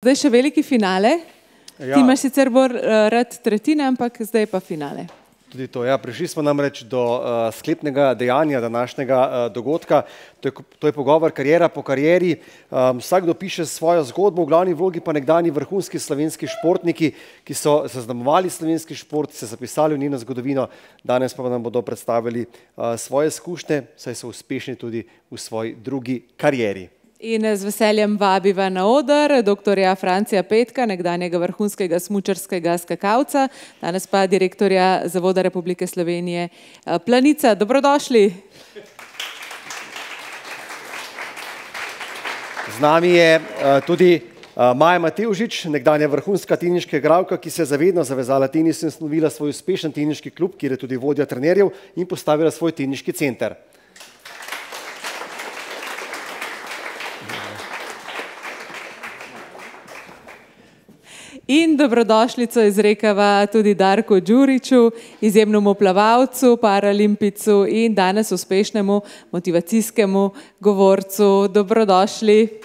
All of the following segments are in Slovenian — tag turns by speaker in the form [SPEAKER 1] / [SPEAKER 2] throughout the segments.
[SPEAKER 1] zdaj še veliki finale.
[SPEAKER 2] Ja.
[SPEAKER 1] Ti imaš sicer bolj rad tretjine, ampak zdaj pa finale.
[SPEAKER 2] Tudi to, ja. Prišli smo namreč do sklepnega dejanja današnjega dogodka. To je pogovor kariera po karieri. Vsakdo piše svojo zgodbo, v glavni vlogi pa nekdanji vrhunski slovenski športniki, ki so zaznamovali slovenski šport, se zapisali v njeno zgodovino. Danes pa nam bodo predstavili svoje izkušnje, saj so uspešni tudi v svoji drugi karieri.
[SPEAKER 1] In z veseljem vabiva na oder doktorja Francija Petka, nekdanjega vrhunskega smučarskega skakalca, danes pa direktorja Zavoda Republike Slovenije Planica. Dobrodošli.
[SPEAKER 2] Z nami je tudi Maja Matevžič, nekdanja vrhunska teniška igralka, ki se je zavedno zavezala tenisu in ustanovila svoj uspešen teniški klub, kjer je tudi vodja trenerjev in postavila svoj teniški center.
[SPEAKER 1] In dobrodošlico izrekava tudi Darku Đuriću, izjemnemu plavalcu, paralimpicu in danes uspešnemu motivacijskemu govorcu. Dobrodošli.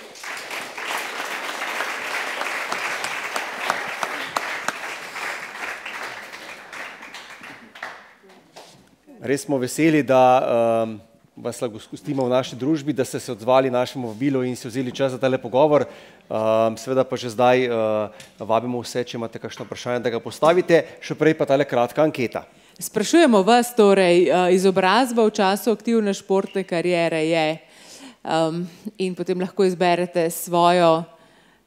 [SPEAKER 2] Res smo veseli, da vas lahko gostimo v naši družbi, da ste se odzvali našemu vabilu in si vzeli čas za tale pogovor. Seveda pa že zdaj vabimo vse, če imate kakšno vprašanje, da ga postavite, še prej pa tale kratka anketa.
[SPEAKER 1] Sprašujemo vas torej, izobrazba v času aktivne športne kariere je in potem lahko izberete svojo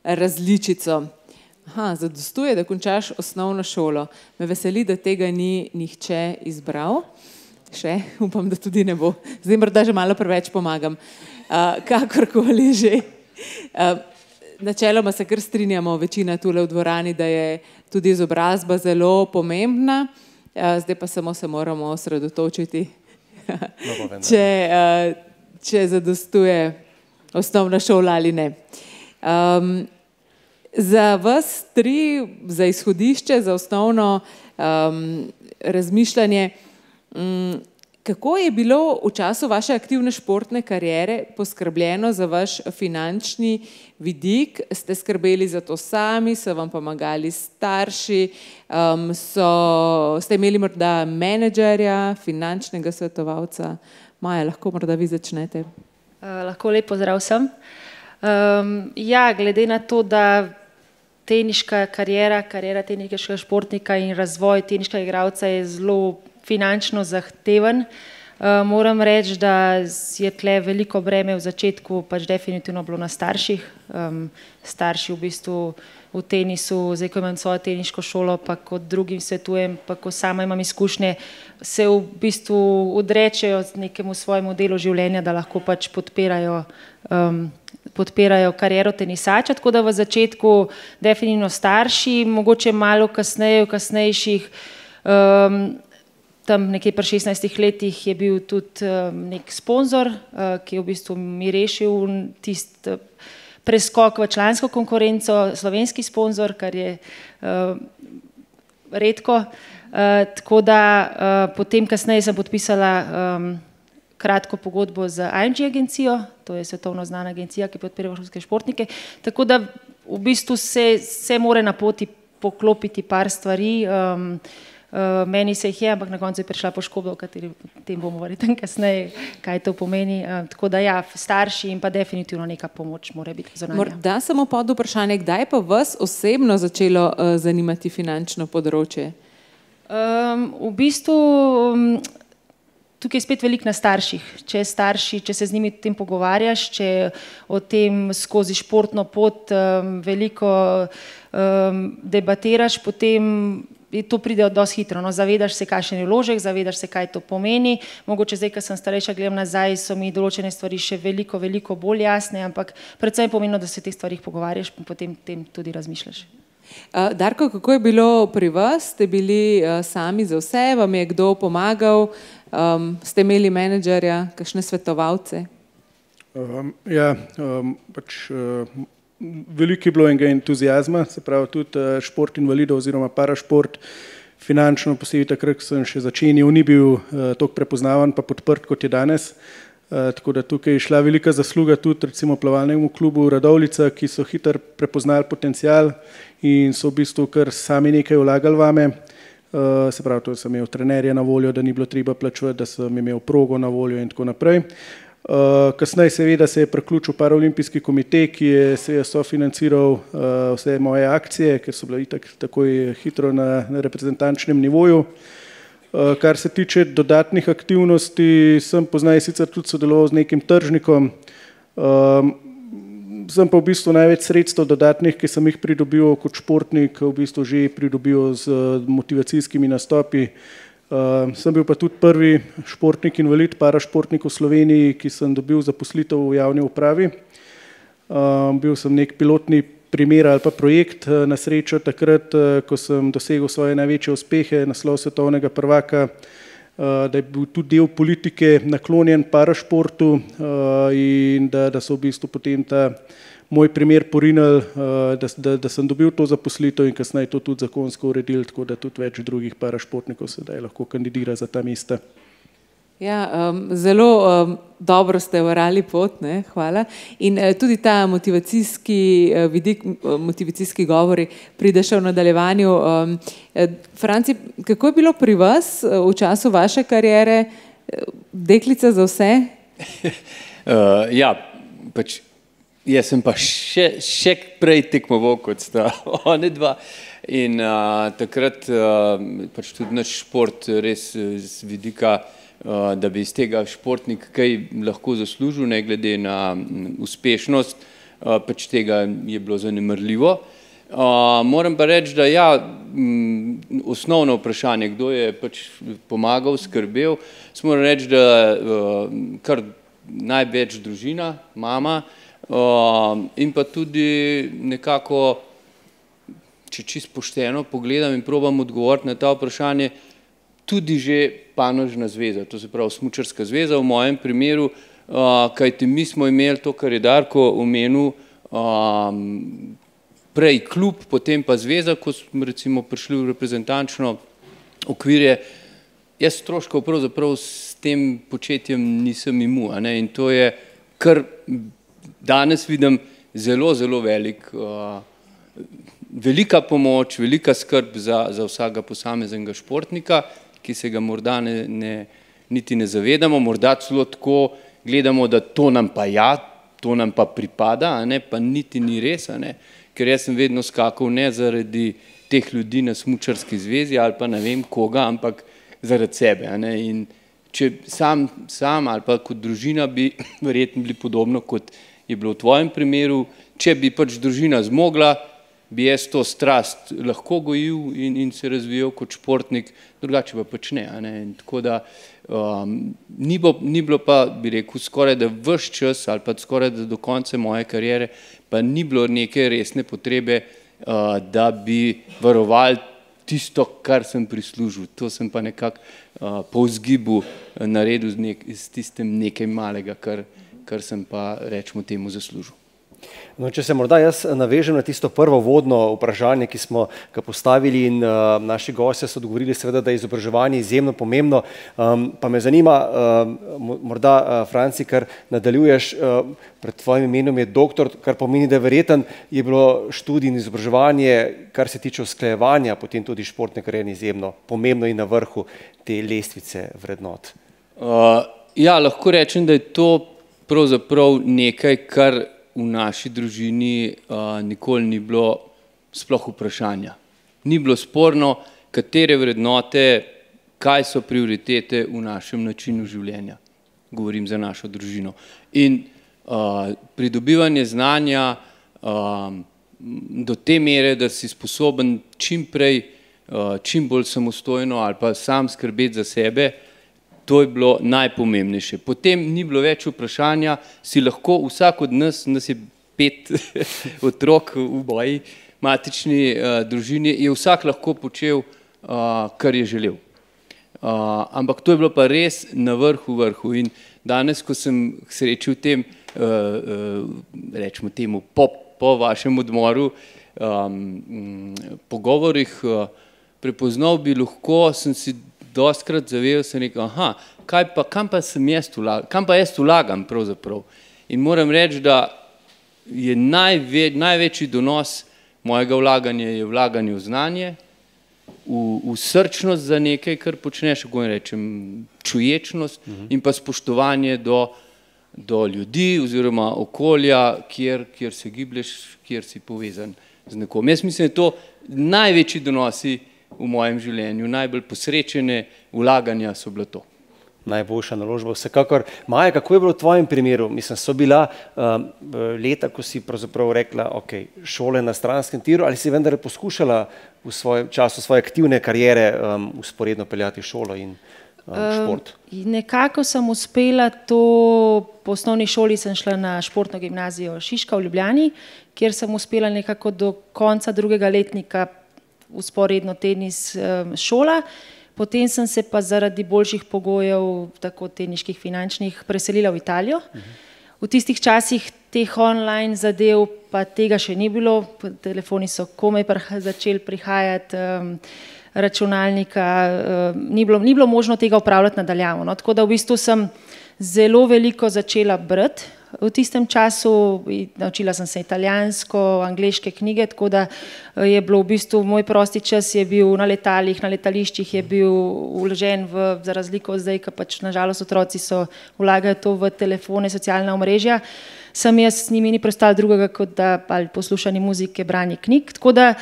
[SPEAKER 1] različico. Zadostuje, da končaš osnovno šolo. Me veseli, da tega ni nihče izbral. Še, upam, da tudi ne bo. Zdaj morda že malo preveč pomagam. Kakorkoli že. Načeloma se kar strinjamo, večina tule v dvorani, da je tudi izobrazba zelo pomembna. Zdaj pa samo se moramo osredotočiti, če zadostuje osnovna šola ali ne. Za vas tri, za izhodišče, za osnovno razmišljanje, kako je bilo v času vaše aktivne športne kariere poskrbljeno za vaš finančni vidik? Ste skrbeli za to sami, so vam pomagali starši, ste imeli morda menedžerja, finančnega svetovalca? Maja, lahko morda vi začnete.
[SPEAKER 3] Lahko lep pozdrav vsem. Ja, glede na to, da teniška kariera teniškega športnika in razvoj teniškega igralca je zelo finančno zahteven. Moram reči, da je tle veliko breme v začetku pač definitivno bilo na starših. Starši v bistvu v tenisu, zdaj ko imam svojo teniško šolo, pa kot drugim svetujem, pa ko sama imam izkušnje, se v bistvu odrečejo nekemu svojemu delu življenja, da lahko pač podpirajo kariero tenisača, tako da v začetku definitivno starši, mogoče malo kasneje, v kasnejših tam nekje pri 16 letih je bil tudi nek sponzor, ki je v bistvu mi rešil tisti preskok v člansko konkurenco, slovenski sponzor, kar je redko. Tako da potem kasneje sem podpisala kratko pogodbo z IMG agencijo, to je svetovno znana agencija, ki podpira vrhunske športnike. Tako da v bistvu se mora na poti poklopiti par stvari. Meni se jih je, ampak na koncu je prišla poškodba, o kateri tem bomo verjetno kasneje, kaj to pomeni. Tako da ja, starši in pa definitivno neka pomoč mora biti zunanja.
[SPEAKER 1] Morda samo pod vprašanje, kdaj je pa vas osebno začelo zanimati finančno področje?
[SPEAKER 3] V bistvu tukaj je spet veliko na starših. Če se z njimi o tem pogovarjaš, če o tem skozi športno pot veliko debatiraš, potem to pride dosti hitro. Zavedaš se, kakšen je vložek, zavedaš se, kaj to pomeni. Mogoče zdaj, ko sem starejša, gledam nazaj, so mi določene stvari še veliko bolj jasne, ampak predvsem je pomembno, da se o teh stvarih pogovarjaš in potem tem tudi razmišljaš.
[SPEAKER 1] Darko, kako je bilo pri vas? Ste bili sami za vse? Vam je kdo pomagal? Ste imeli menedžerja, kakšne svetovalce?
[SPEAKER 4] Ja, pač veliko je bilo enega entuzijazma, se pravi tudi šport invalidov oziroma parašport. Finančno posebej takrat, ko sem še začenjal, ni bil toliko prepoznavan pa podprt, kot je danes. Tako da tukaj je šla velika zasluga tudi recimo plavalnemu klubu Radovljica, ki so hitro prepoznali potencial in so v bistvu kar sami nekaj vlagali vame. Se pravi, to sem imel trenerje na voljo, da ni bilo treba plačevati, da sem imel progo na voljo in tako naprej. Kasneje seveda se je priključil Paraolimpijski komitej, ki je seveda sofinanciral vse moje akcije, ker so bile itak takoj hitro na reprezentančnem nivoju. Kar se tiče dodatnih aktivnosti, sem poznaj sicer tudi sodeloval z nekim tržnikom, sem pa v bistvu največ sredstev dodatnih, ki sem jih pridobil kot športnik, v bistvu že pridobil z motivacijskimi nastopi. Sem bil pa tudi prvi športnik invalid, parašportnik v Sloveniji, ki sem dobil zaposlitev v javni upravi. Bil sem nek pilotni primer ali pa projekt na srečo takrat, ko sem dosegel svoje največje uspehe, naslov svetovnega prvaka, da je bil tudi del politike naklonjen parašportu in da so v bistvu potem ta moj primer porinili, da sem dobil to zaposlitev in kasneje to tudi zakonsko uredil, tako da tudi več drugih parašportnikov sedaj lahko kandidira za ta mesta.
[SPEAKER 1] Ja, zelo dobro ste orali pot, ne, hvala. In tudi ta motivacijski vidik, motivacijski govori pride še v nadaljevanju. Franci, kako je bilo pri vas v času vaše kariere, deklica za vse?
[SPEAKER 5] Ja, pač jaz sem pa še prej tekmoval kot sta one dva in takrat pač tudi naš šport res z vidika, da bi iz tega športnik kaj lahko zaslužil, ne glede na uspešnost, pač tega je bilo zanemarljivo. Moram pa reči, da ja, osnovno vprašanje, kdo je pač pomagal, skrbel, moram reči, da kar največ družina, mama, in pa tudi nekako, če čisto pošteno pogledam in probam odgovoriti na ta vprašanje, tudi že panožna zveza, to se pravi smučarska zveza v mojem primeru, kajti mi smo imeli to, kar je Darko omenil, prej klub, potem pa zveza, ko smo recimo prišli v reprezentančno okvirje. Jaz stroškov pravzaprav s tem početjem nisem imel, in to je kar danes vidim zelo, zelo velika pomoč, velika skrb za vsakega posameznega športnika, ki se ga morda niti ne zavedamo, morda celo tako gledamo, da to nam pa ja, to nam pa pripada, pa niti ni res, ker jaz sem vedno skakal ne zaradi teh ljudi na smučarski zvezi ali pa ne vem koga, ampak zaradi sebe. In če sam ali pa kot družina bi verjetno bili podobno, kot je bilo v tvojem primeru, če bi pač družina zmogla, bi jaz to strast lahko gojil in se razvijal kot športnik, drugače pa pač ne. Tako da ni bilo pa, bi rekel, skoraj da ves čas ali pa skoraj da do konca moje kariere, pa ni bilo neke resne potrebe, da bi varovali tisto, kar sem prislužil. To sem pa nekako po vzgibu naredil s tistem nekaj malega, kar sem pa, rečemo temu, zaslužil.
[SPEAKER 2] No, če se morda jaz navežem na tisto prvo vodno vprašanje, ki smo ga postavili in naši gostje so odgovorili seveda, da je izobraževanje izjemno pomembno, pa me zanima, morda Franci, kar nadaljuješ, pred tvojim imenom je doktor, kar pomeni, da verjetno je bilo študij in izobraževanje, kar se tiče usklajevanja, potem tudi športne kariere izjemno pomembno in na vrhu te lestvice vrednot.
[SPEAKER 5] Ja, lahko rečem, da je to pravzaprav nekaj, kar v naši družini nikoli ni bilo sploh vprašanja. Ni bilo sporno, katere vrednote, kaj so prioritete v našem načinu življenja. Govorim za našo družino. In pridobivanje znanja do te mere, da si sposoben čim prej, čim bolj samostojno ali pa sam skrbeti za sebe, to je bilo najpomembnejše. Potem ni bilo več vprašanja, si lahko vsak od nas je 5 otrok v moji matični družini, je vsak lahko počel, kar je želel. Ampak to je bilo pa res na vrhu. In danes, ko sem srečal tem, rečemo temu, po vašem odmoru, pogovorih, prepoznal bi lahko, sem si dostkrat zavedal, sem rekel, aha, kam pa jaz vlagam pravzaprav. In moram reči, da je največji donos mojega vlaganja je vlaganje v znanje, v srčnost za nekaj, kar počneš, kako rečem, čuječnost in pa spoštovanje do ljudi oziroma okolja, kjer se giblješ, kjer si povezan z nekom. Jaz mislim, da to največji donosi v mojem življenju, najbolj posrečene vlaganja so bila to.
[SPEAKER 2] Najboljša naložba, vsekakor. Maja, kako je bilo v tvojem primeru? Mislim, so bila leta, ko si pravzaprav rekla, ok, šole na stranskem tiru, ali si vendar poskušala v svojem času svoje aktivne kariere usporedno peljati šolo in šport?
[SPEAKER 3] Nekako sem uspela to, po osnovni šoli sem šla na športno gimnazijo Šiška v Ljubljani, kjer sem uspela nekako do konca drugega letnika usporedno tenis šola. Potem sem se pa zaradi boljših pogojev, tako teniških, finančnih, preselila v Italijo. V tistih časih teh online zadev pa tega še ni bilo, telefoni so komaj začeli prihajati, računalnika, ni bilo možno tega upravljati nadaljavo. No, tako da v bistvu sem zelo veliko začela brati v tistem času, naučila sem se italijansko, angleške knjige, tako da je bilo v bistvu moj prosti čas je bil na letalih, na letališčih je bil vložen za razliko od zdaj, ker pač nažalost otroci vlagajo to v telefone, socialna omrežja, sem jaz s njimi ni prestala drugega, kot da ali poslušanje muzike, branje knjig, tako da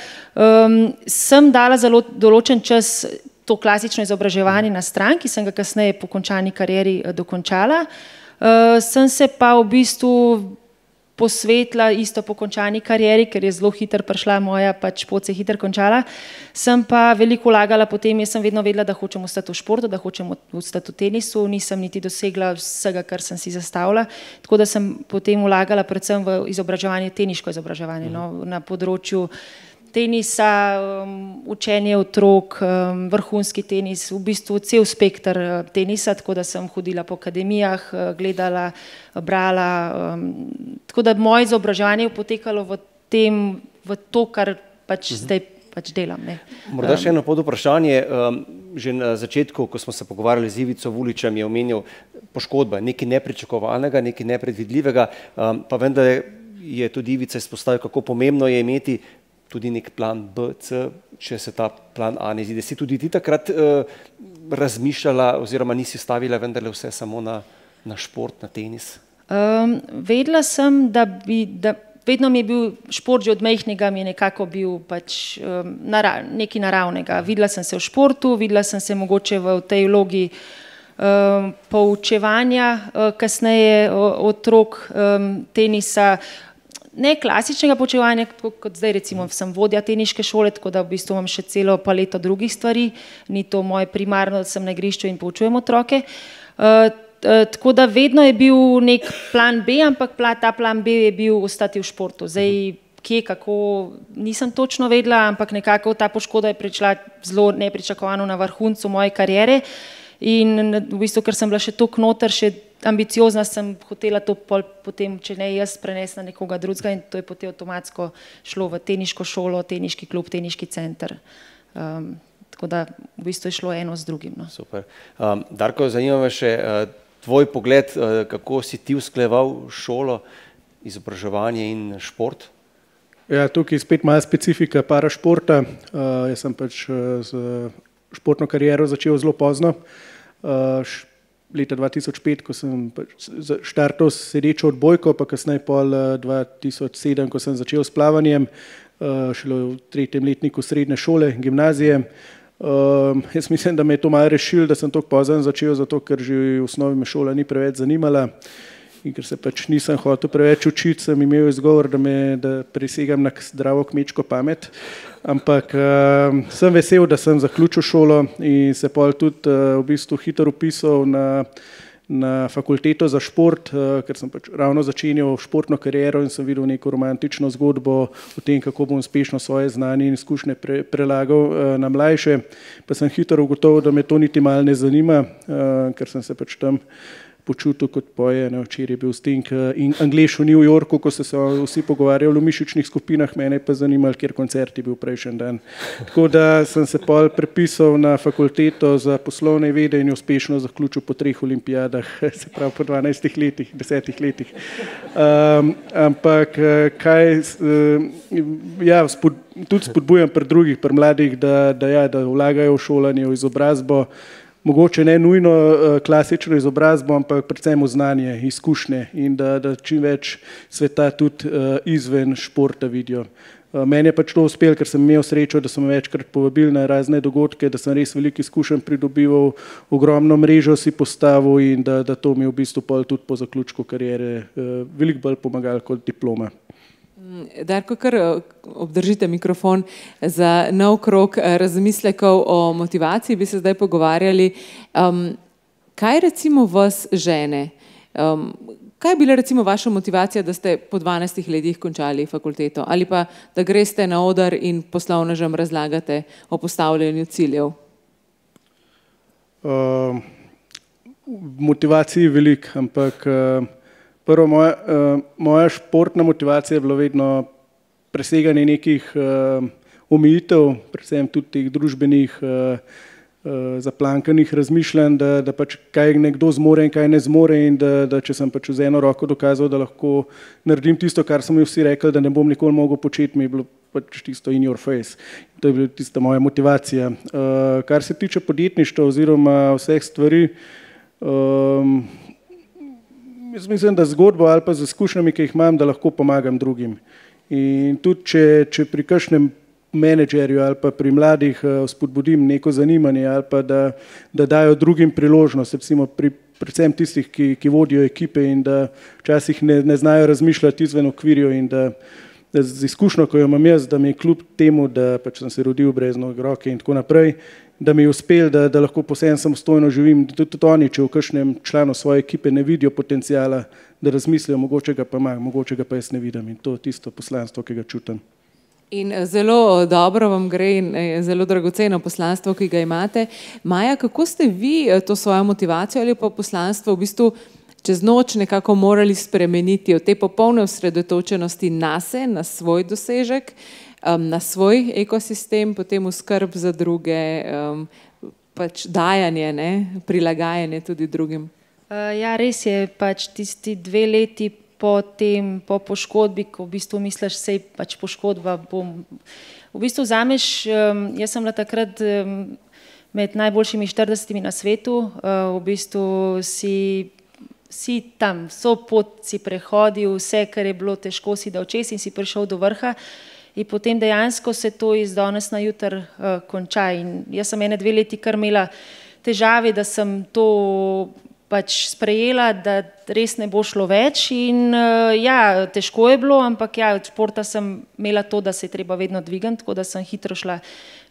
[SPEAKER 3] sem dala zelo določen čas to klasično izobraževanje na stran, ki sem ga kasneje po končani karieri dokončala. Sem se pa v bistvu posvetila isto po končani karieri, ker je zelo hitro prišla moja, pač pot se je hitro končala. Sem pa veliko vlagala potem, jaz sem vedno vedela, da hočem ostati v športu, da hočem ostati v tenisu, nisem niti dosegla vsega, kar sem si zastavila, tako da sem potem vlagala predvsem v izobraževanje, teniško izobraževanje, no, na področju tenisa, učenje otrok, vrhunski tenis, v bistvu cel spekter tenisa, tako da sem hodila po akademijah, gledala, brala, tako da moje izobraževanje je potekalo v to, kar pač zdaj pač delam. Ne.
[SPEAKER 2] Morda še eno podvprašanje, že na začetku, ko smo se pogovarjali z Ivico Vuličem, je omenil poškodba, nekaj nepričakovanega, nekaj nepredvidljivega, pa vendar je tudi Ivica izpostavil, kako pomembno je imeti tudi nek plan B, C, če se ta plan A ne zide. Si tudi ti takrat razmišljala oziroma nisi stavila vendarle vse samo na šport, na tenis?
[SPEAKER 3] Vedela sem, da vedno mi je bil šport že od majhnega, mi je nekako bil pač nekaj naravnega. Videla sem se v športu, videla sem se mogoče v tej vlogi poučevanja kasneje otrok tenisa, ne klasičnega poučevanja, kot zdaj recimo sem vodja teniške šole, tako da v bistvu imam še celo paleto drugih stvari, ni to moje primarno, da sem na igrišču in poučujem otroke. Tako da vedno je bil nek plan B, ampak ta plan B je bil ostati v športu. Zdaj, kje, kako, nisem točno vedela, ampak nekako ta poškoda je prišla zelo nepričakovano na vrhuncu moje kariere in v bistvu, ker sem bila še toliko noter, še ambiciozna, sem hotela to potem, če ne jaz, prenesti na nekoga drugega in to je potem avtomatsko šlo v teniško šolo, teniški klub, teniški center. Tako da v bistvu je šlo eno z drugim. No.
[SPEAKER 2] Super. Darko, zanima me še tvoj pogled, kako si ti usklajeval šolo, izobraževanje in šport?
[SPEAKER 4] Ja, tukaj je spet malo specifika parašporta. Jaz sem pač z športno kariero začel zelo pozno. Leta 2005, ko sem štartal s sedečo odbojko, pa kasneje pol 2007, ko sem začel s plavanjem, šele v 3. letniku srednje šole, gimnazije. Jaz mislim, da me je to malo rešilo, da sem tako pozno začel, zato ker že v osnovi me šola ni preveč zanimala in ker se pač nisem hotel preveč učiti, sem imel izgovor, da presegam na zdravo kmečko pamet. Ampak sem vesel, da sem zaključil šolo in se pol tudi v bistvu hitro vpisal na fakulteto za šport, ker sem pač ravno začenjal športno kariero in sem videl neko romantično zgodbo o tem, kako bom uspešno svoje znanje in izkušnje prelagal na mlajše. Pa sem hitro ugotovil, da me to niti malo ne zanima, ker sem se pač tam počutil kot poje. Včeraj je bil Sting in Anglež v New Yorku, ko so se vsi pogovarjali o mišičnih skupinah, mene pa zanimalo, kjer koncert je bil prejšnji dan. Tako da sem se pol prepisal na fakulteto za poslovne vede in uspešno zaključil po 3 olimpijadah, se pravi po 12 letih, 10 letih. Ampak tudi spodbujam pri drugih, pri mladih, da vlagajo v šolanje, v izobrazbo, mogoče ne nujno klasično izobrazbo, ampak predvsem v znanje, izkušnje in da čim več sveta tudi izven športa vidijo. Meni je pač to uspelo, ker sem imel srečo, da so me večkrat povabili na razne dogodke, da sem res veliko izkušenj pridobival, ogromno mrežo si postavil in da to mi je v bistvu pol tudi po zaključku kariere veliko bolj pomagalo kot diploma.
[SPEAKER 1] Darko, kar obdržite mikrofon za nov krog razmislekov o motivaciji, bi se zdaj pogovarjali. Kaj recimo vas žene? Kaj je bila recimo vaša motivacija, da ste po 12 letih končali fakulteto? Ali pa da greste na oder in poslovnežem razlagate o postavljanju ciljev?
[SPEAKER 4] Motivacij je veliko, ampak prvo, moja športna motivacija je bila vedno preseganje nekih omejitev, predvsem tudi teh družbenih zaplankanih razmišljanj, da pač kaj nekdo zmore in kaj ne zmore in da če sem pač z eno roko dokazal, da lahko naredim tisto, kar so mi vsi rekli, da ne bom nikoli mogel početi, mi je bilo pač tisto in your face. To je bila tista moja motivacija. Kar se tiče podjetništva oziroma vseh stvari, jaz mislim, da zgodbo ali pa z izkušnjami, ki jih imam, da lahko pomagam drugim. In tudi, če pri kakšnem menedžerju ali pa pri mladih spodbudim neko zanimanje ali pa da dajo drugim priložnost, recimo predvsem tistih, ki vodijo ekipe in da včasih ne znajo razmišljati izven okvirjev in da z izkušnjo, ko jo imam jaz, da mi je kljub temu, da pač sem se rodil brez noge roke in tako naprej, da mi je uspel, da lahko posebno samostojno živim, tudi oni, če v kakšnem članu svoje ekipe ne vidijo potencijala, da razmislijo, mogoče ga pa ima, mogoče ga pa jaz ne vidim in to je tisto poslanstvo, ki ga čutim.
[SPEAKER 1] In zelo dobro vam gre in zelo dragoceno poslanstvo, ki ga imate. Maja, kako ste vi to svojo motivacijo ali pa poslanstvo v bistvu čez noč nekako morali spremeniti od te popolne osredotočenosti nase, na svoj dosežek, na svoj ekosistem, potem v skrb za druge, pač dajanje, prilagajanje tudi drugim?
[SPEAKER 3] Ja, res je, pač tisti 2 leti po poškodbi, ko v bistvu misliš, sej pač poškodba bom. V bistvu vzameš, jaz sem bila takrat med najboljšimi 40 na svetu, v bistvu si tam, vso pot si prehodil, vse, kar je bilo težko, si dal čez in si prišel do vrha. In potem dejansko se to iz danes na jutr konča. In jaz sem 1-2 leti kar imela težave, da sem to pač sprejela, da res ne bo šlo več. In ja, težko je bilo, ampak ja, od športa sem imela to, da se je treba vedno dvigati, tako da sem hitro šla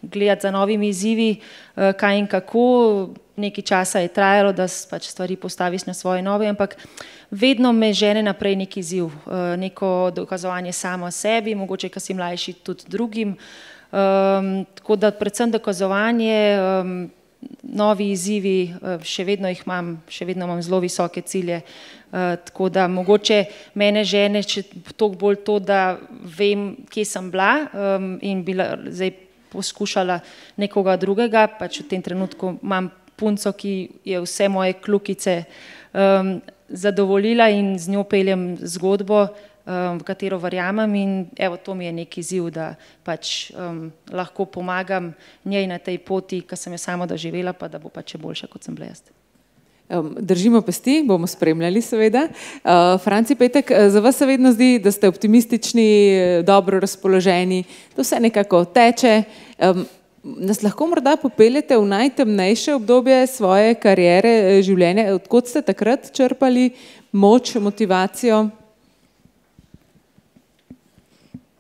[SPEAKER 3] gledati za novimi izzivi, kaj in kako. Nekaj časa je trajalo, da pač stvari postaviš na svoje noge, ampak vedno me žene naprej neki izziv, neko dokazovanje samo sebi, mogoče, ko si mlajši, tudi drugim. Tako da predvsem dokazovanje, novi izzivi, še vedno jih imam, še vedno imam zelo visoke cilje, tako da mogoče mene žene toliko bolj to, da vem, kje sem bila in bila zdaj poskušala nekoga drugega, pač v tem trenutku imam punco, ki je vse moje kljukice zadovoljila in z njo peljem zgodbo, v katero verjamem in evo, to mi je neki izziv, da pač lahko pomagam njej na tej poti, ki sem jo sama doživela, pa da bo pač še boljša, kot sem bila jaz.
[SPEAKER 1] Držimo pesti, bomo spremljali seveda. Franci Petek, za vas se vedno zdi, da ste optimistični, dobro razpoloženi, da vse nekako teče. Nas lahko morda popeljete v najtemnejše obdobje svoje kariere, življenja? Odkot ste takrat črpali moč, motivacijo?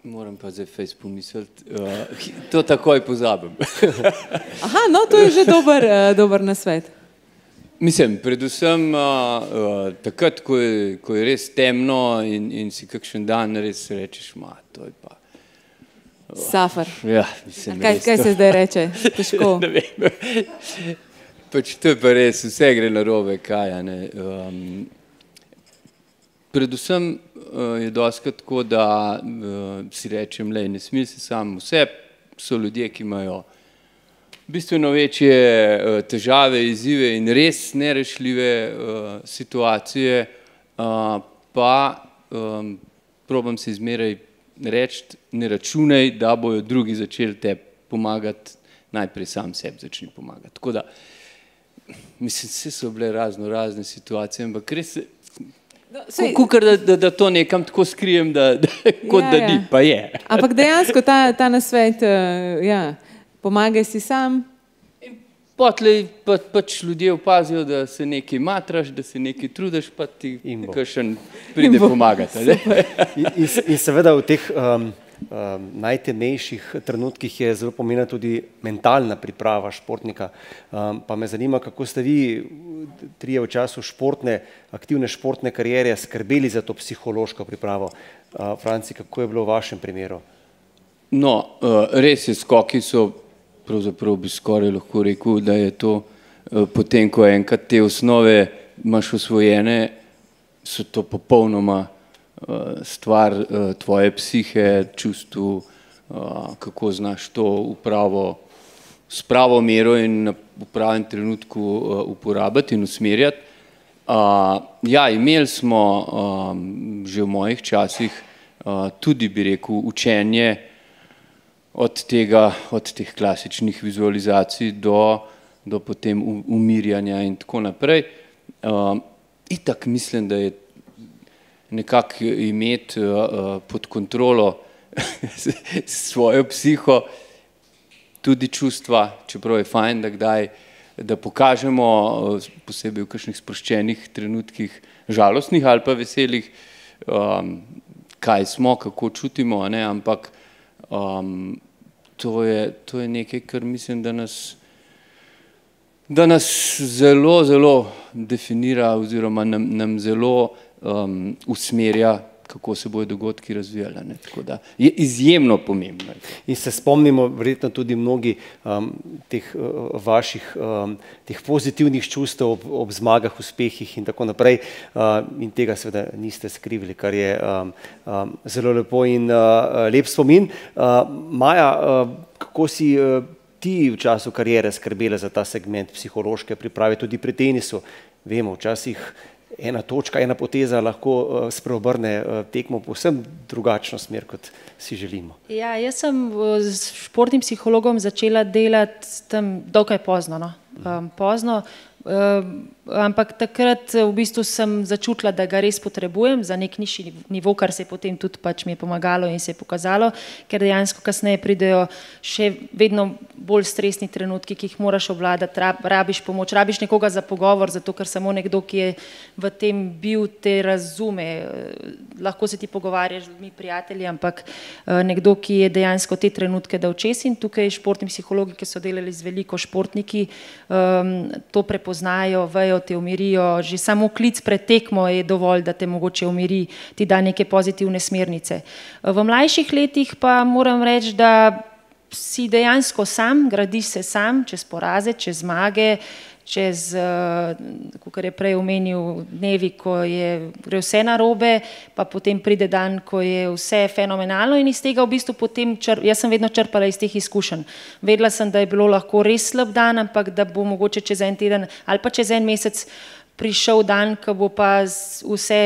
[SPEAKER 5] Moram pa zdaj fejs pomisliti. To takoj pozabim.
[SPEAKER 1] Aha, no to je že dober nasvet.
[SPEAKER 5] Mislim, predvsem takrat, ko je res temno in si kakšen dan res rečeš, to je pa
[SPEAKER 1] Safar.
[SPEAKER 5] Ja, mislim,
[SPEAKER 1] kaj se zdaj reče? Težko.
[SPEAKER 5] Ne vem. Pač to je pa res, vse gre narobe, kaj, a ne. Predvsem je dostikrat tako, da si rečem, lej, ne smil si sam vse, so ljudje, ki imajo bistveno večje težave, izzive in res nerešljive situacije, pa probam se zmeraj reči, ne računaj, da bojo drugi začeli te pomagati, najprej sam sebi začni pomagati. Tako da, mislim, vse so bile razne situacije, ampak res kukor, da to nekam tako skrijem, kot da ni, pa je.
[SPEAKER 1] Ampak dejansko ta nasvet, ja, pomagaj si sam.
[SPEAKER 5] Potlej pač ljudje opazijo, da se nekaj matraš, da se nekaj trudiš, pa ti kakšen pride pomagati.
[SPEAKER 2] In seveda v teh najtemnejših trenutkih je zelo pomembna tudi mentalna priprava športnika. Pa me zanima, kako ste vi trije v času aktivne športne kariere skrbeli za to psihološko pripravo. Franci, kako je bilo v vašem primeru?
[SPEAKER 5] No, res je, skoki so, pravzaprav bi skoraj lahko rekel, da je to potem, ko enkrat te osnove imaš osvojene, so to popolnoma stvar tvoje psihe, čustvu, kako znaš to s pravo mero in v pravem trenutku uporabiti in usmerjati. Ja, imeli smo že v mojih časih tudi, bi rekel, učenje od teh klasičnih vizualizacij do potem umirjanja in tako naprej. Itak mislim, da je nekako imeti pod kontrolo svojo psiho tudi čustva, čeprav je fajn, da pokažemo, posebej v kakšnih sproščenih trenutkih, žalostnih ali pa veselih, kaj smo, kako čutimo, ne, ampak to je nekaj, kar mislim, da nas zelo, zelo definira oziroma nam zelo usmerja, kako se bodo dogodki razvijali. Tako da je izjemno pomembno.
[SPEAKER 2] In se spomnimo verjetno tudi mnogi teh vaših teh pozitivnih čustev ob zmagah, uspehih in tako naprej. In tega seveda niste skrivili, kar je zelo lepo in lep spomin. Maja, kako si ti v času kariere skrbela za ta segment psihološke priprave, tudi pri tenisu? Vemo, včasih ena točka, ena poteza lahko spreobrne tekmo povsem drugačno smer, kot si želimo.
[SPEAKER 3] Ja, jaz sem s športnim psihologom začela delati tam dokaj pozno, ampak takrat v bistvu sem začutila, da ga res potrebujem za nek nižji nivo, kar se je potem tudi pač mi je pomagalo in se je pokazalo, ker dejansko kasneje pridejo še vedno bolj stresni trenutki, ki jih moraš obvladati, rabiš pomoč, rabiš nekoga za pogovor, zato ker samo nekdo, ki je v tem bil, te razume. Lahko se ti pogovarjaš z ljudmi, prijatelji, ampak nekdo, ki je dejansko te trenutke dal čez, in tukaj športni psihologi, ki so delali z veliko športniki, to prepoznajo, vejo, te umirijo, že samo klic pred tekmo je dovolj, da te mogoče umiri, ti da neke pozitivne smernice. V mlajših letih pa moram reči, da si dejansko sam, gradiš se sam, čez poraze, čez zmage, čez, kakor je prej omenil, dnevi, ko gre vse narobe, pa potem pride dan, ko je vse fenomenalno, in iz tega v bistvu potem, jaz sem vedno črpala iz teh izkušenj. Vedela sem, da je bilo lahko res slab dan, ampak da bo mogoče čez en teden ali pa čez en mesec prišel dan, ko bo pa vse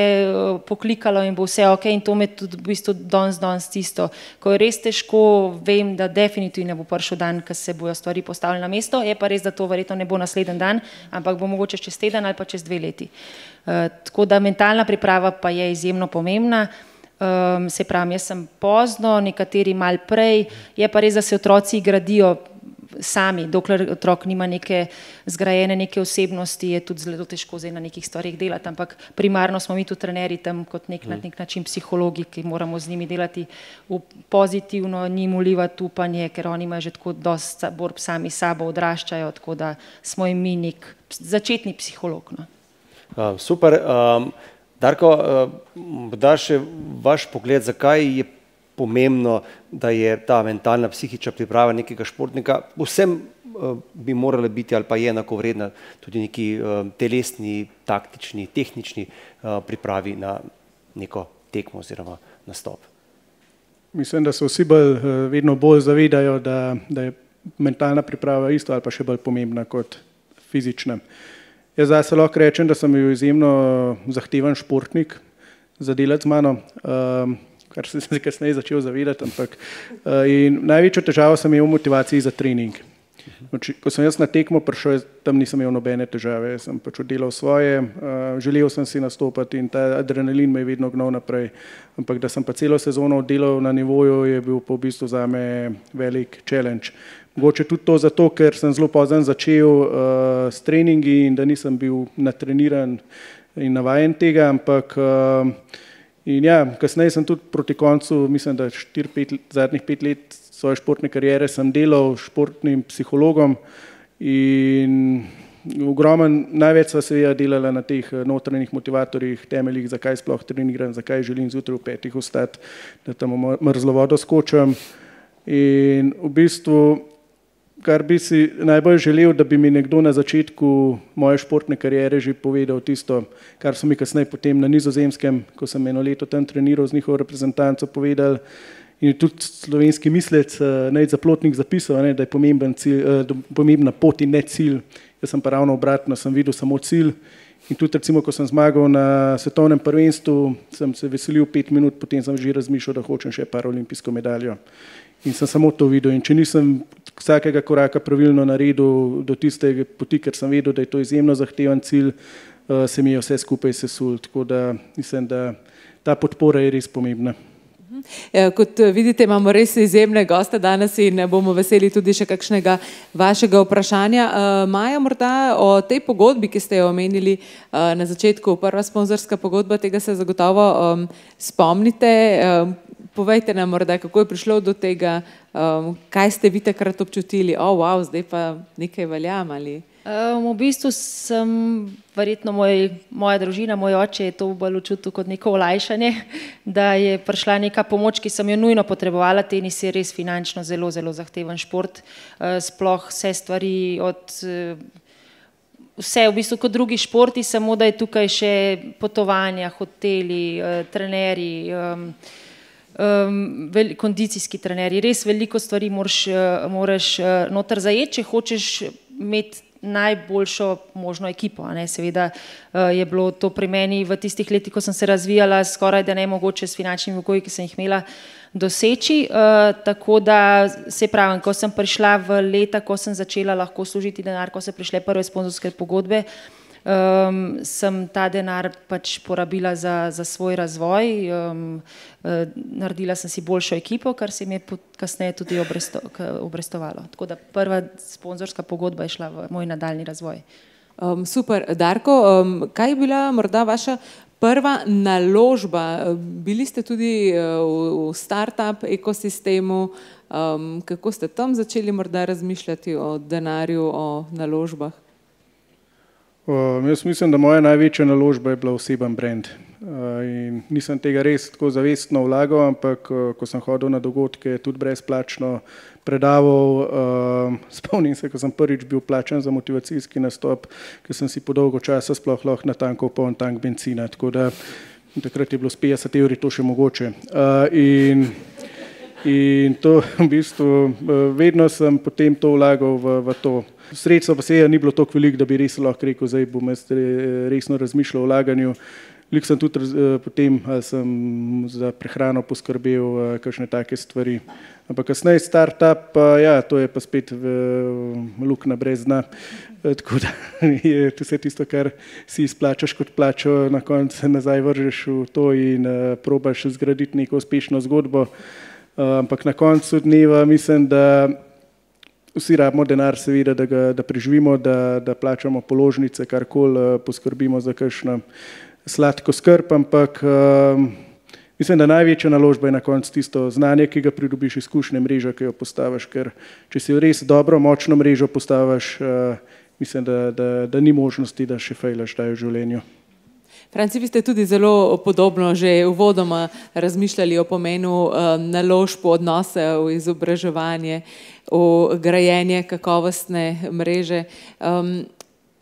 [SPEAKER 3] poklikalo in bo vse ok, in to me tudi v bistvu danes tisto. Ko je res težko, vem, da definitivno bo prišel dan, ko se bojo stvari postavili na mesto, je pa res, da to verjetno ne bo naslednji dan, ampak bo mogoče čez teden ali pa čez 2 leti. Tako da mentalna priprava pa je izjemno pomembna. Se pravi, jaz sem pozno, nekateri malo prej, je pa res, da se otroci gradijo sami, dokler otrok nima neke zgrajene neke osebnosti, je tudi zelo težko zdaj na nekih stvarih delati, ampak primarno smo mi tudi trenerji tam kot na nek način psihologi, ki moramo z njimi delati v pozitivno, njim vlivati upanje, ker oni imajo že tako dosti borb sami sabo, odraščajo, tako da smo jim mi nek začetni psiholog.
[SPEAKER 2] Super. Darko, da še vaš pogled, zakaj je pomembno, da je ta mentalna, psihična priprava nekega športnika povsem bi morala biti ali pa je enakovredna tudi neki telesni, taktični, tehnični pripravi na neko tekmo oziroma nastop.
[SPEAKER 4] Mislim, da se vsi vedno bolj zavedajo, da je mentalna priprava isto ali pa še bolj pomembna kot fizična. Jaz zdaj se lahko rečem, da sem bil izjemno zahteven športnik za delati z mano, kar sem se kasneje začel zavedati, ampak in največjo težavo sem imel v motivaciji za trening. Ko sem jaz na tekmo prišel, tam nisem imel nobene težave, jaz sem pač oddelal svoje, želel sem si nastopati in ta adrenalin me je vedno gnal naprej, ampak da sem pa celo sezono oddelal na nivoju, je bil pa v bistvu zame velik challenge. Mogoče tudi to zato, ker sem zelo pozno začel s treningi in da nisem bil natreniran in navajen tega, ampak in ja, kasneje sem tudi proti koncu, mislim, da zadnjih 5 let svoje športne kariere sem delal športnim psihologom in največ sva seveda delala na teh notranjih motivatorjih, temeljih, zakaj sploh treniram, zakaj želim zjutraj v 5 vstati, da tam v mrzlo vodo skočim. In v bistvu, kar bi si najbolj želel, da bi mi nekdo na začetku moje športne kariere že povedal tisto, kar so mi kasneje potem na Nizozemskem, ko sem 1 leto tam treniral z njihovo reprezentanco, povedal in tudi slovenski mislec Nejc Zaplotnik zapisal, da je pomembna pot in ne cilj. Jaz sem pa ravno obratno, sem videl samo cilj in tudi recimo, ko sem zmagal na svetovnem prvenstvu, sem se veselil 5 minut, potem sem že razmišljal, da hočem še paraolimpijsko medaljo. In sem samo to videl in če nisem vsakega koraka pravilno naredil do tiste poti, ker sem vedel, da je to izjemno zahteven cilj, se mi je vse skupaj sesul, tako da mislim, da ta podpora je res pomembna.
[SPEAKER 1] Kot vidite, imamo res izjemne goste danes in bomo veseli tudi še kakšnega vašega vprašanja. Maja, morda o tej pogodbi, ki ste jo omenili na začetku, prva sponzorska pogodba, tega se zagotovo spomnite. Povejte nam morda, kako je prišlo do tega, kaj ste vi takrat občutili, wow, zdaj pa nekaj veljam ali...
[SPEAKER 3] V bistvu sem, verjetno moja družina, moj oče je to bolj občutil kot neko olajšanje, da je prišla neka pomoč, ki sem jo nujno potrebovala. Tenis je res finančno zelo, zelo zahteven šport, sploh vse stvari vse v bistvu kot drugi športi, samo da je tukaj še potovanja, hoteli, trenerji, kondicijski trenerji, res veliko stvari moraš noter zajeti, če hočeš imeti najboljšo možno ekipo. Seveda je bilo to pri meni v tistih letih, ko sem se razvijala, skoraj da nemogoče s finančnimi pogoji, ki sem jih imela, doseči. Tako da se pravim, ko sem prišla v leta, ko sem začela lahko služiti denar, ko so prišle prve sponzorske pogodbe, sem ta denar pač porabila za svoj razvoj, naredila sem si boljšo ekipo, kar se mi je kasneje tudi obrestovalo. Tako da prva sponzorska pogodba je šla v moj nadaljni razvoj.
[SPEAKER 1] Super. Darko, kaj je bila morda vaša prva naložba? Bili ste tudi v startup ekosistemu, kako ste tam začeli morda razmišljati o denarju, o naložbah?
[SPEAKER 4] Jaz mislim, da moja največja naložba je bila oseben brand. In nisem tega res tako zavestno vlagal, ampak ko sem hodil na dogodke, tudi brezplačno predaval, spomnim se, ko sem prvič bil plačan za motivacijski nastop, ker sem si po dolgo časa sploh lahko natankal poln tank bencina, tako da takrat je bilo s 50 evri to še mogoče. In to v bistvu vedno sem potem to vlagal v to. Sredstvo pa seveda ni bilo toliko veliko, da bi res lahko rekel, zdaj bom jaz resno razmišljal o vlaganju. Veliko sem tudi potem, ali sem za prehrano poskrbel, kakšne take stvari. Ampak kasneje startup, ja, to je pa spet luknja brez dna. Tako da je vse tisto, kar si izplačaš kot plačo, na koncu nazaj vržeš v to in probaš zgraditi neko uspešno zgodbo. Ampak na koncu dneva mislim, da vsi rabimo denar, seveda, da preživimo, da plačamo položnice, karkoli, poskrbimo za kakšno sladko skrb, ampak mislim, da največja naložba je na koncu tisto znanje, ki ga pridobiš, izkušnje, mreža, ki jo postaviš, ker če si res dobro, močno mrežo postaviš, mislim, da ni možnosti, da še fejlaš v življenju.
[SPEAKER 1] Franci, vi ste tudi zelo podobno že uvodoma razmišljali o pomenu naložb, odnose v izobraževanje, v grajenje kakovostne mreže.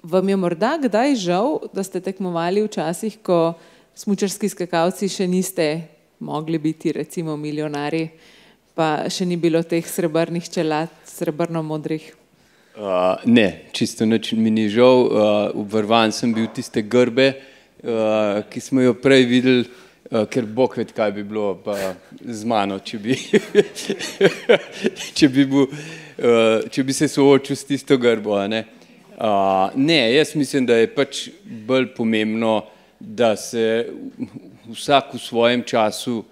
[SPEAKER 1] Vam je morda kdaj žal, da ste tekmovali včasih, ko smučarski skakalci še niste mogli biti recimo milijonarji, pa še ni bilo teh srebrnih čelad, srebrno-modrih?
[SPEAKER 5] Ne, čisto nič mi ni žal. Obvarovan sem bil tiste grbe, ki smo jo prej videli, ker Bog ved, kaj bi bilo pa z mano, če bi se soočil s tisto grbo. Ne, jaz mislim, da je pač bolj pomembno, da se vsak v svojem času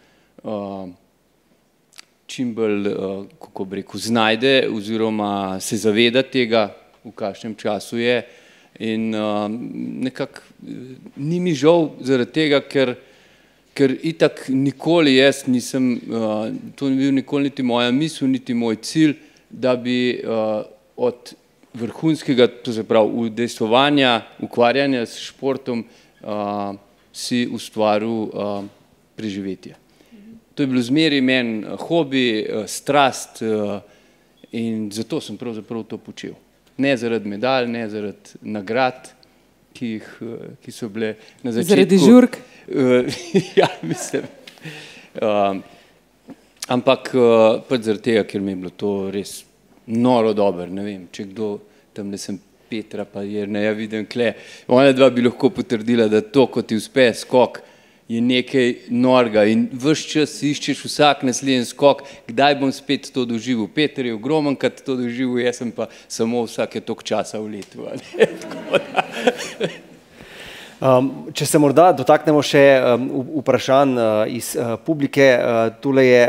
[SPEAKER 5] čim bolj, kako bi rekel, znajde oziroma se zaveda tega, v kakšnem času je. In nekako ni mi žal zaradi tega, ker itak nikoli jaz nisem, to ni bil nikoli niti moja misel, niti moj cilj, da bi od vrhunskega, to se pravi, udejstvovanja, ukvarjanja s športom si ustvaril preživetje. To je bilo zmeraj meni hobi, strast in zato sem pravzaprav to počel. Ne zaradi medalj, ne zaradi nagrad, ki so bile na začetku.
[SPEAKER 1] Zaradi žurk?
[SPEAKER 5] Ja, mislim. Ampak pač zaradi tega, ker mi je bilo to res noro dobro. Ne vem, če kdo, tamle sem Petra pa Jerneja vidim kle, ona dva bi lahko potrdila, da to, ko ti uspe skok, je nekaj norga in ves čas iščeš vsak naslednji skok, kdaj bom spet to doživel. Peter je ogromenkrat to doživel, jaz sem pa samo vsake toliko časa v letu.
[SPEAKER 2] Če se morda dotaknemo še vprašanj iz publike, tule je,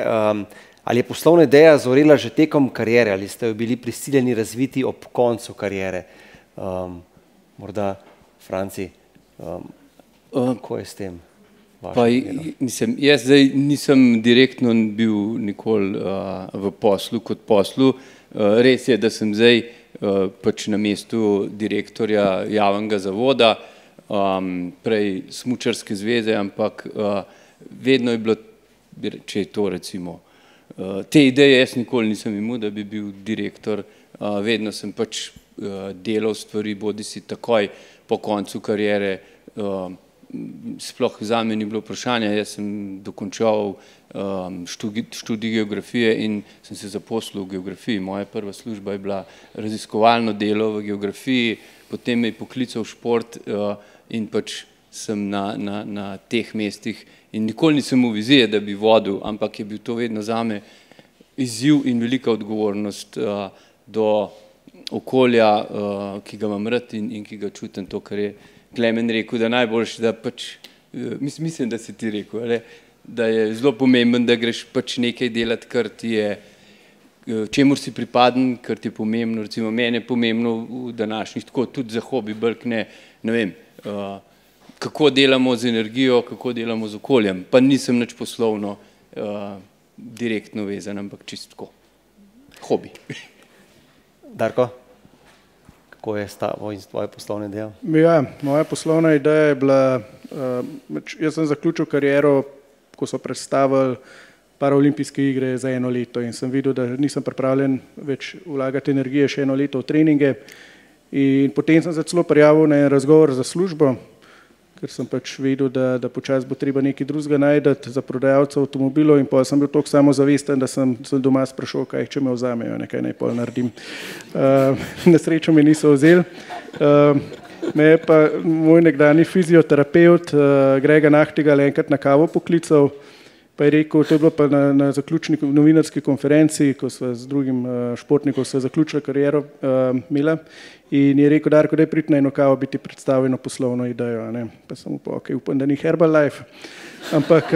[SPEAKER 2] ali je poslovna ideja zorela že tekom kariere, ali ste jo bili prisiljeni razviti ob koncu kariere? Morda, Franci, kako je s tem?
[SPEAKER 5] Pa, mislim, jaz zdaj nisem direktno bil nikoli v poslu kot poslu. Res je, da sem zdaj pač na mestu direktorja javnega zavoda, prej Smučarske zveze, ampak vedno je bilo, če je to recimo, te ideje jaz nikoli nisem imel, da bi bil direktor, vedno sem pač delal stvari, bodi si takoj po koncu kariere, sploh zame ni bilo vprašanja, jaz sem dokončal študij geografije in sem se zaposlil v geografiji. Moja prva služba je bila raziskovalno delo v geografiji, potem me je poklical šport in pač sem na teh mestih in nikoli nisem imel vizije, da bi vodil, ampak je bil to vedno zame izziv in velika odgovornost do okolja, ki ga imam rad in ki ga čutim, to, kar je Klemen rekel, da najboljše, da pač, mislim, da si ti rekel, da je zelo pomemben, da greš pač nekaj delati, kar ti je, čemur si pripaden, kar ti je pomembno, recimo meni je pomembno v današnjih, tako tudi za hobi, brk ne vem, kako delamo z energijo, kako delamo z okoljem, pa nisem nič poslovno direktno vezan, ampak čisto hobi.
[SPEAKER 2] Darko? Kako je stavo in tvoje poslovne ideje?
[SPEAKER 4] Ja, moja poslovna ideja je bila, jaz sem zaključil kariero, ko so predstavili paraolimpijske igre za 1 leto in sem videl, da nisem pripravljen več vlagati energije še 1 leto v treninge in potem sem se celo prijavil na en razgovor za službo, ker sem pač vedel, da počasi bo treba nekaj drugega najti za prodajalca avtomobilov in potem sem bil toliko samozavesten, da sem doma sprašal, kaj če me vzamejo, kaj naj pol naredim. Na srečo me niso vzeli. Me je pa moj nekdanji fizioterapevt Grega Nachtigal enkrat na kavo poklical, pa je rekel, to je bilo pa na zaključni novinarski konferenci, ko sva z drugim športnikom sva zaključila kariero imela in je rekel, Darko, daj priti na eno kavo, bi ti predstavil eno poslovno idejo. Pa sem upal, ok, upam, da ni Herbalife, ampak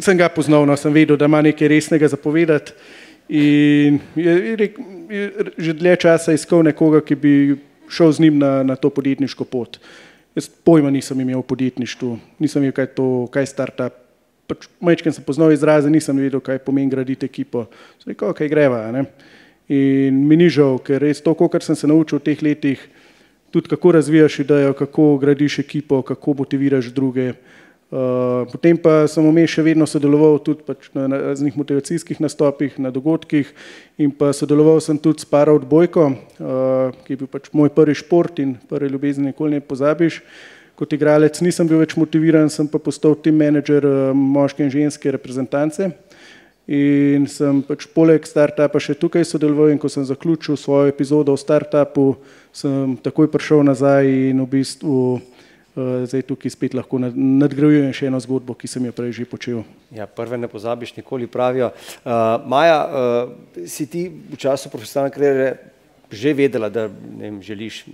[SPEAKER 4] sem ga poznal, sem vedel, da ima nekaj resnega zapovedati in je že dlje časa iskal nekoga, ki bi šel z njim na to podjetniško pot. Jaz pojma nisem imel o podjetništvu, nisem imel kaj startup, pač majčkeno sem poznal izraze, nisem vedel, kaj pomeni graditi ekipo. Sem rekel, ok, greva. In mi ni žal, ker res to, kar sem se naučil v teh letih, tudi kako razvijaš idejo, kako gradiš ekipo, kako motiviraš druge. Potem pa sem vmes še vedno sodeloval tudi pač na raznih motivacijskih nastopih, na dogodkih in pa sodeloval sem tudi s paraodbojko, ki je bil pač moj prvi šport in prve ljubezni nikoli ne pozabiš. Kot igralec nisem bil več motiviran, sem pa postal team manager moške in ženske reprezentance in sem pač poleg startupa še tukaj sodeloval in ko sem zaključil svojo epizodo o startupu, sem takoj prišel nazaj in v bistvu zdaj tukaj spet lahko nadgrajujem še eno zgodbo, ki sem jo prej že počel.
[SPEAKER 2] Ja, prve ne pozabiš, nikoli pravijo. Maja, si ti v času profesionalne kariere že vedela, da želiš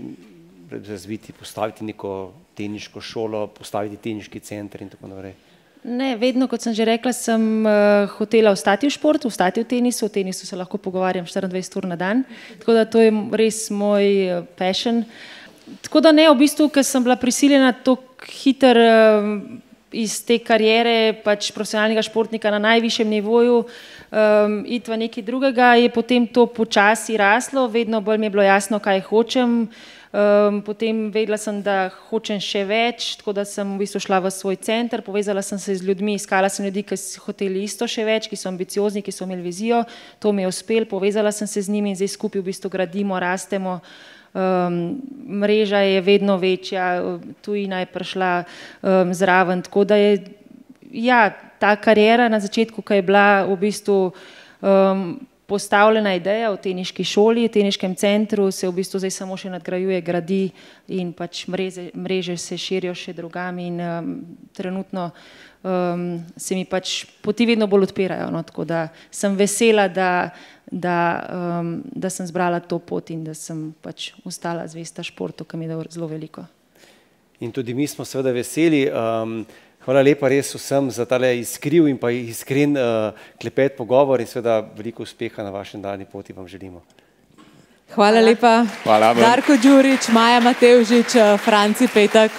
[SPEAKER 2] razviti, postaviti neko teniško šolo, postaviti teniški center in tako naprej?
[SPEAKER 3] Ne, vedno, kot sem že rekla, sem hotela ostati v športu, ostati v tenisu se lahko pogovarjam 24 ur na dan, tako da to je res moj passion. Tako da ne, v bistvu, ker sem bila prisiljena tako hiter iz te kariere pač profesionalnega športnika na najvišjem nivoju iti v nekaj drugega, je potem to počasi raslo, vedno bolj mi je bilo jasno, kaj hočem. Potem vedela sem, da hočem še več, tako da sem v bistvu šla v svoj center, povezala sem se z ljudmi, iskala sem ljudi, ki so hoteli isto še več, ki so ambiciozni, ki so imeli vizijo, to mi je uspelo, povezala sem se z njimi in zdaj skupaj v bistvu gradimo, rastemo. Mreža je vedno večja, tujina je prišla zraven, tako da je ta kariera na začetku, ko je bila v bistvu postavljena ideja v teniški šoli, v teniškem centru, se v bistvu zdaj samo še nadgrajuje, gradi in pač mreže se širijo še drugam in trenutno se mi pač poti vedno bolj odpirajo, no, tako da sem vesela, da sem zbrala to pot in da sem pač ostala zvesta športu, ki mi je dal zelo veliko.
[SPEAKER 2] In tudi mi smo seveda veseli. Hvala lepa res vsem za tale iskriv in pa iskren klepet, pogovor in seveda veliko uspeha na vaši nadaljnji poti vam želimo.
[SPEAKER 1] Hvala lepa.
[SPEAKER 5] Hvala vam.
[SPEAKER 1] Darko Đurić, Maja Matevžič, Franci Petek.